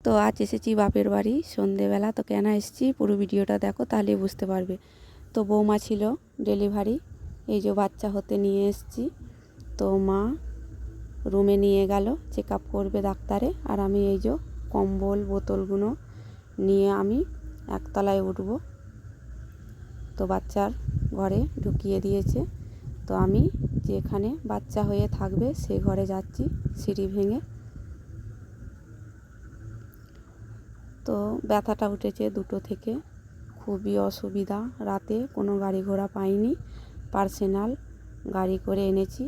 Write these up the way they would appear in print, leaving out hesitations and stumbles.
তো আজ এসেছি বাপের বাড়ি সন্ধেবেলা। তো কেন এসেছি পুরো ভিডিওটা দেখো, তাহলেই বুঝতে পারবে। তো বৌমা ছিল ডেলিভারি, এই যে বাচ্চা হতে নিয়ে এসেছি। তো মা রুমে নিয়ে গেল চেক আপ করবে ডাক্তারে, আর আমি এই যে কম্বল বোতলগুলো নিয়ে আমি একতলায় উঠব। তো বাচ্চার ঘরে ঢুকিয়ে দিয়েছে। তো আমি যেখানে বাচ্চা হয়ে থাকবে সে ঘরে যাচ্ছি সিঁড়ি ভেঙে। তো ব্যথাটা উঠেছে 2টো থেকে, খুবই অসুবিধা। রাতে কোনো গাড়ি ঘোড়া পাইনি, পার্সোনাল গাড়ি করে এনেছি।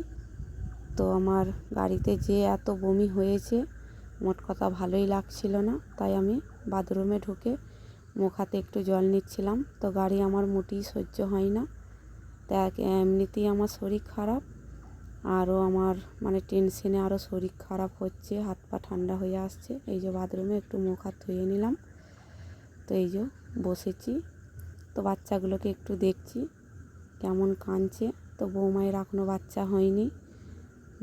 তো আমার গাড়িতে যে এত বমি হয়েছে, মোট কথা ভালোই লাগছিল না। তাই আমি বাথরুমে ঢুকে মুখ হাতে একটু জল নিচ্ছিলাম। তো গাড়ি আমার মোটেই সহ্য হয় না। তা এমনিতেই আমার শরীর খারাপ, আরও আমার টেনশনে আরও শরীর খারাপ হচ্ছে, হাত পা ঠান্ডা হয়ে আসছে। এই যে বাথরুমে একটু মুখ হাত ধুয়ে নিলাম। তো এই যে বসেছি, তো বাচ্চাগুলোকে একটু দেখছি কেমন কাঁদছে। তো বৌমায়ের এখনও বাচ্চা হয়নি,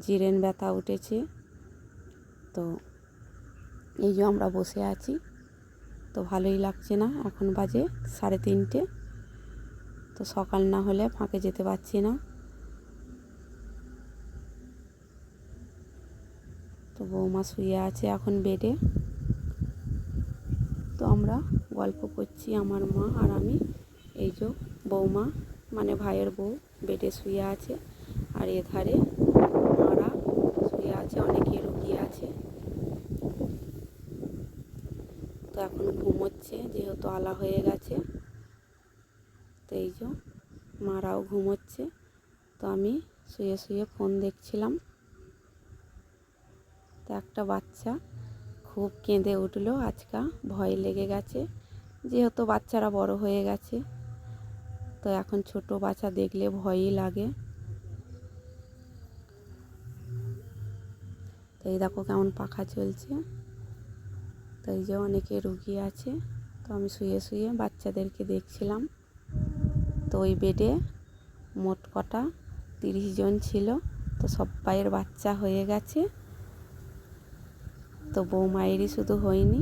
জিরেন ব্যথা উঠেছে। তো এই যে আমরা বসে আছি, তো ভালোই লাগছে না। এখন বাজে 3:30। তো সকাল না হলে ফাঁকে যেতে পারছি না। তো বৌমা শুয়ে আছে এখন বেডে। তো আমরা গল্প করছি আমার মা আর আমি। এই যে বৌমা ভাইয়ের বউ বেডে শুয়ে আছে, আর এধারে মারা শুয়ে আছে, অনেকে রুগী আছে। তো এখন ঘুমোচ্ছে, যেহেতু আলা হয়ে গেছে। তো এই যে মারাও ঘুমোচ্ছে। তো আমি শুয়ে শুয়ে ফোন দেখছিলাম। তো একটা বাচ্চা খুব কেঁদে উঠলো আজকা, ভয় লেগে গেছে, যেহেতু বাচ্চারা বড় হয়ে গেছে। তো এখন ছোট বাচ্চা দেখলে ভয়ই লাগে। তো এই দেখো কেমন পাখা চলছে। তো এই যে অনেকে রুগী আছে। তো আমি শুয়ে শুয়ে বাচ্চাদেরকে দেখছিলাম। তো ওই বেডে মোট কটা 30 জন ছিল। তো সবাইয়ের বাচ্চা হয়ে গেছে। তো বৌমায়েরই শুধু হয়নি।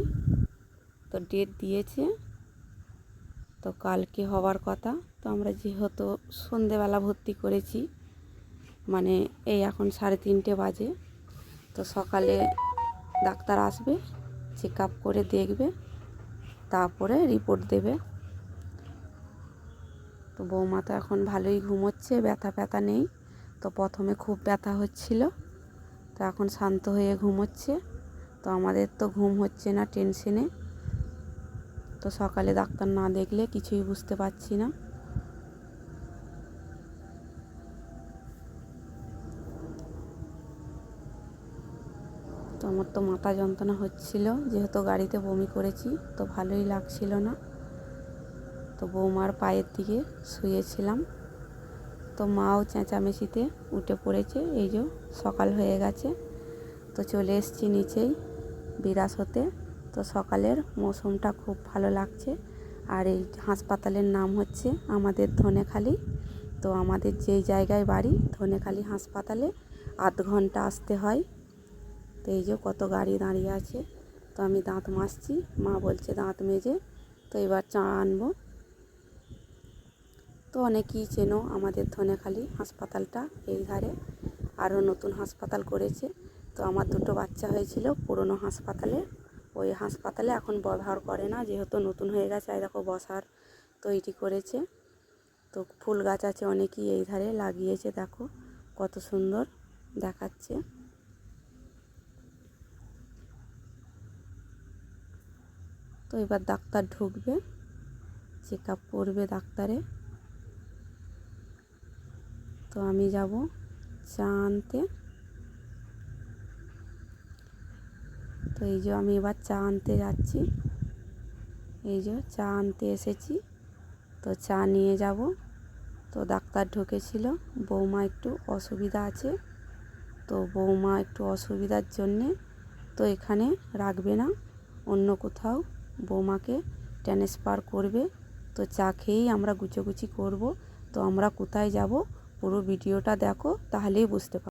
তো ডেট দিয়েছে, তো কালকে হওয়ার কথা। তো আমরা যেহেতু সন্ধেবেলা ভর্তি করেছি, এই এখন 3:30 বাজে। তো সকালে ডাক্তার আসবে, চেক আপ করে দেখবে, তারপরে রিপোর্ট দেবে। তো বৌমা তো এখন ভালোই ঘুমোচ্ছে, ব্যথা নেই। তো প্রথমে খুব ব্যথা হচ্ছিল, তো এখন শান্ত হয়ে ঘুমোচ্ছে। তো আমাদের তো ঘুম হচ্ছে না টেনশনে। তো সকালে ডাক্তার না দেখলে কিছুই বুঝতে পারছি না। তো আমার তো মাথা যন্ত্রণা হচ্ছিল, যেহেতু গাড়িতে বমি করেছি। তো ভালোই লাগছিল না। তো বৌমার পায়ের দিকে শুয়েছিলাম। তো মাও চেঁচামেচিতে উঠে পড়েছে। এই যে সকাল হয়ে গেছে। তো চলে এসেছি নিচেই বিরাস হতে। তো সকালের মৌসুমটা খুব ভালো লাগছে। আর এই হাসপাতালের নাম হচ্ছে আমাদের ধনেখালি। তো আমাদের যেই জায়গায় বাড়ি ধনেখালি হাসপাতালে 8 ঘন্টা আসতে হয়। তো এই যে কত গাড়ি দাঁড়িয়ে আছে। তো আমি দাঁত মাজছি, মা বলছে দাঁত মেজে তো এবার চা আনবো। তো অনেকেই চেনো আমাদের ধনেখালি হাসপাতালটা, এই ধারে আরও নতুন হাসপাতাল করেছে। তো আমার 2টো বাচ্চা হয়েছিল পুরনো হাসপাতালে, ওই হাসপাতালে এখন ব্যবহার করে না, যেহেতু নতুন হয়ে গেছে। এই দেখো বসার তৈরি করেছে। তো ফুল গাছ আছে অনেকই এই ধারে লাগিয়েছে, দেখো কত সুন্দর দেখাচ্ছে। তো এবার ডাক্তার ঢুকবে, চেক আপ করবে ডাক্তারে। তো আমি যাব চা আনতে। তো এই যে আমি এবার চা আনতে যাচ্ছি। এই যে চা আনতে এসেছি, তো চা নিয়ে যাব। তো ডাক্তার ঢুকেছিল, বৌমা একটু অসুবিধা আছে। তো বৌমা একটু অসুবিধার জন্যে তো এখানে রাখবে না, অন্য কোথাও বৌমাকে ট্রান্সফার করবে। তো চা খেয়েই আমরা গুছোগুছি করব। তো আমরা কোথায় যাব পুরো ভিডিওটা দেখো, তাহলেই বুঝতে পারবে।